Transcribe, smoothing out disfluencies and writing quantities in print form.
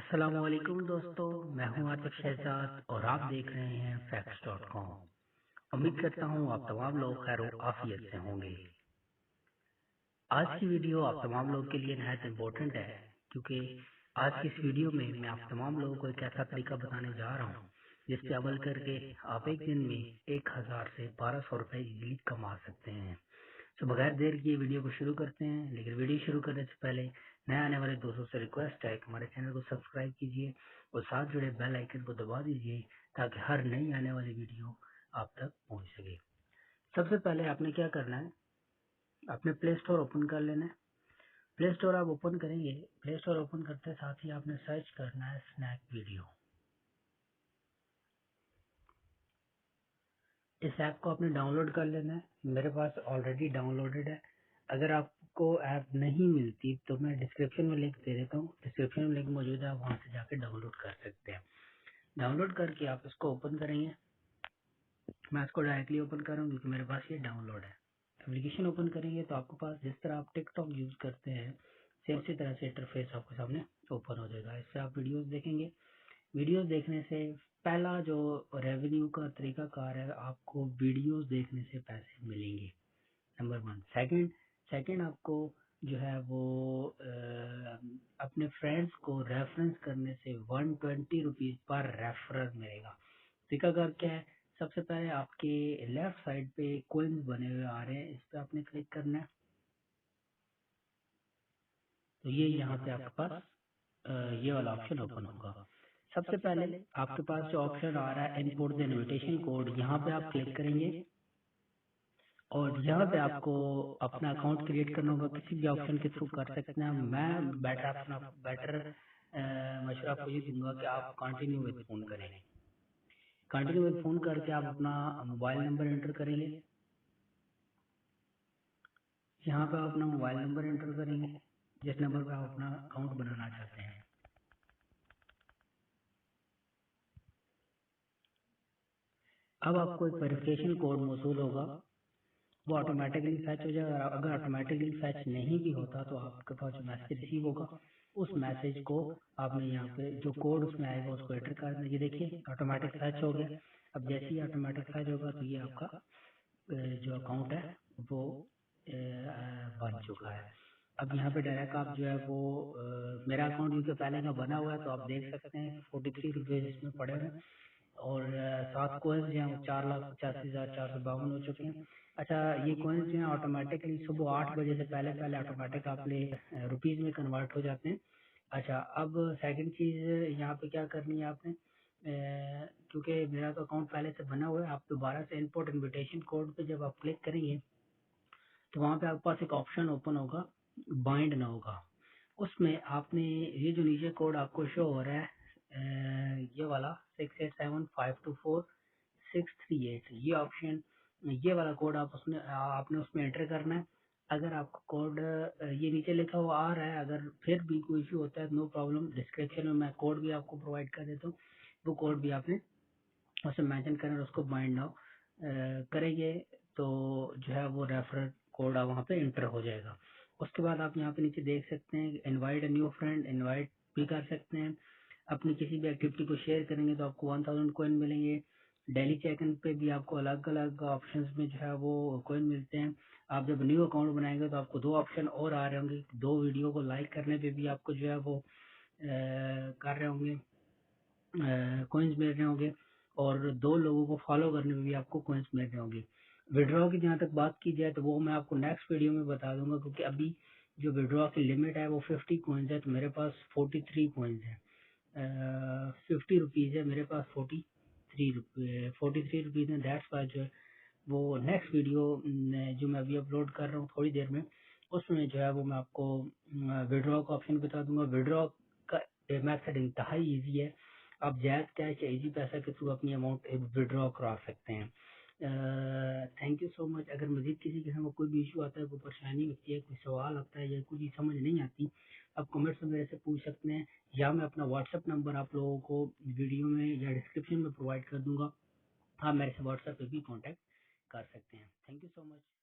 अस्सलामुअलैकुम दोस्तों, मैं हूं आतिफ शहजाद और आप देख रहे हैं facts.com। उम्मीद करता हूं आप तमाम लोग खैर आफियत से होंगे। आज की वीडियो आप तमाम लोगों के लिए नहायत इम्पोर्टेंट है, क्योंकि आज की इस वीडियो में मैं आप तमाम लोगों को एक ऐसा तरीका बताने जा रहा हूं जिस पे अमल करके आप एक दिन में 1000 से 1200 रुपए इजीली कमा सकते हैं। तो बगैर देर किए वीडियो को शुरू करते हैं, लेकिन वीडियो शुरू करने से पहले नए आने वाले दोस्तों से रिक्वेस्ट है कि हमारे चैनल को सब्सक्राइब कीजिए और साथ जुड़े बेल आइकन को दबा दीजिए ताकि हर नई आने वाली वीडियो आप तक पहुंच सके। सबसे पहले आपने क्या करना है, आपने प्ले स्टोर ओपन कर लेना है। प्ले स्टोर आप ओपन करेंगे, प्ले स्टोर ओपन करते साथ ही आपने सर्च करना है स्नैक वीडियो। इस ऐप को आपने डाउनलोड कर लेना है, मेरे पास ऑलरेडी डाउनलोडेड है। अगर आपको ऐप नहीं मिलती तो मैं डिस्क्रिप्शन में लिंक दे देता हूँ, डिस्क्रिप्शन में लिंक मौजूद है, आप वहां से जाकर डाउनलोड कर सकते हैं। डाउनलोड करके आप इसको ओपन करेंगे। मैं इसको डायरेक्टली ओपन कर रहा हूँ क्योंकि मेरे पास ये डाउनलोड है। एप्लीकेशन ओपन करेंगे तो आपके पास जिस तरह आप टिकटॉक यूज करते हैं सेम इसी तरह से इंटरफेस आपके सामने ओपन हो जाएगा। इससे आप वीडियोस देखेंगे। वीडियोस देखने से पहला जो रेवेन्यू का तरीकाकार है, आपको वीडियोस देखने से पैसे मिलेंगे, नंबर 1। सेकंड आपको जो है वो अपने फ्रेंड्स को रेफरेंस करने से 120 रुपीज पर रेफरल मिलेगा। तरीकाकार क्या है, सबसे पहले आपके लेफ्ट साइड पे कोइंस बने हुए आ रहे हैं, इस पे आपने क्लिक करना है। तो ये यहाँ पे आपके पास ये वाला ऑप्शन ओपन होगा। सबसे पहले आपके पास जो ऑप्शन आ रहा है इनपुट द इनविटेशन कोड, यहाँ पे आप क्लिक करेंगे और यहाँ पे आपको अपना अकाउंट क्रिएट करना होगा। किसी भी ऑप्शन के थ्रू कर सकते हैं। मैं बेटर मशवरा आपको ये दूंगा कि आप कंटिन्यू विद फोन करें। कंटिन्यू विद फोन करके आप अपना मोबाइल नंबर एंटर करेंगे। यहाँ पे आप अपना मोबाइल नंबर एंटर करेंगे जिस नंबर पे आप अपना अकाउंट बनाना चाहते हैं। अब आपको एक वेरिफिकेशन कोड मौसूल होगा, वो ऑटोमेटिकली फैच हो जाएगा। अगर ऑटोमेटिकली फैच नहीं भी होता तो आपके पास जो मैसेज रिसीव होगा उस मैसेज को आपने यहाँ पे जो कोड उसमें आएगा उसको एंटर कर देना। ये देखिए ऑटोमेटिक फैच हो गया। अब जैसे ही ऑटोमेटिक फैच होगा तो ये आपका जो अकाउंट है वो बन चुका है। अब यहाँ पे डायरेक्ट आप जो है वो मेरा अकाउंट क्योंकि पहले का बना हुआ है तो आप देख सकते हैं 43 रुपीज इसमें पड़े हुए हैं और 7 कोइंस जो हैं 4,85,452 हो चुके हैं। अच्छा, ये कोइंस जो हैं ऑटोमेटिकली सुबह 8 बजे से पहले पहले ऑटोमेटिक आपने रुपीज में कन्वर्ट हो जाते हैं। अच्छा, अब सेकंड चीज यहाँ पे क्या करनी है आपने, क्योंकि मेरा तो अकाउंट पहले से बना हुआ है, आप दोबारा से इनपुट इनविटेशन कोड पे जब आप क्लिक करेंगे तो वहां पे आपके पास एक ऑप्शन ओपन होगा बाइंड ना होगा। उसमें आपने ये जो नीचे कोड आपको शो हो रहा है ये वाला 687524 638, ये ऑप्शन ये वाला कोड आपने उसमें एंटर करना है। अगर आपका कोड ये नीचे लिखा हुआ आ रहा है, अगर फिर भी कोई इशू होता है नो प्रॉब्लम, डिस्क्रिप्शन में मैं कोड भी आपको प्रोवाइड कर देता हूँ। वो कोड भी आपने उसे मेंशन करना और उसको बाइंड नाउ करेंगे तो जो है वो रेफरल कोड वहाँ पे इंटर हो जाएगा। उसके बाद आप यहाँ पे नीचे देख सकते हैं invite a new friend, invite भी कर सकते हैं। अपनी किसी भी एक्टिविटी को शेयर करेंगे तो आपको 1000 कॉइन मिलेंगे। डेली चेक इन पे भी आपको अलग अलग ऑप्शंस में जो है वो कॉइन मिलते हैं। आप जब न्यू अकाउंट बनाएंगे तो आपको 2 ऑप्शन और आ रहे होंगे, 2 वीडियो को लाइक करने पे भी आपको जो है वो कर रहे होंगे, कॉइन्स मिल रहे होंगे और 2 लोगों को फॉलो करने में भी आपको कॉइन्स मिल रहे होंगे। विड्रॉ की जहाँ तक बात की जाए तो वो मैं आपको नेक्स्ट वीडियो में बता दूंगा, क्योंकि अभी जो विड्रॉ की लिमिट है वो 50 कॉइन्स है, तो मेरे पास 43 कॉइन्स है। 50 रुपीज है, मेरे पास 43 रुपीज है। दैट्स वाई जो है वो नेक्स्ट वीडियो जो मैं अभी अपलोड कर रहा हूँ थोड़ी देर में, उसमें जो है वो मैं आपको विड्रॉ का ऑप्शन बता दूंगा। विड्रॉ का मेथड इंतहाई ईजी है, आप जैज कैश या इजी पैसा के थ्रू अपनी अमाउंट विड्रॉ करा सकते हैं। Thank you so much. अगर मजीद किसी किस्म का कोई भी इशू आता है, कोई परेशानी होती है, कोई सवाल आता है या कोई चीज समझ नहीं आती, आप कमेंट्स में मेरे से पूछ सकते हैं या मैं अपना व्हाट्सएप नंबर आप लोगों को वीडियो में या डिस्क्रिप्शन में प्रोवाइड कर दूंगा। आप मेरे से व्हाट्सएप पे भी कांटेक्ट कर सकते हैं। Thank you so much.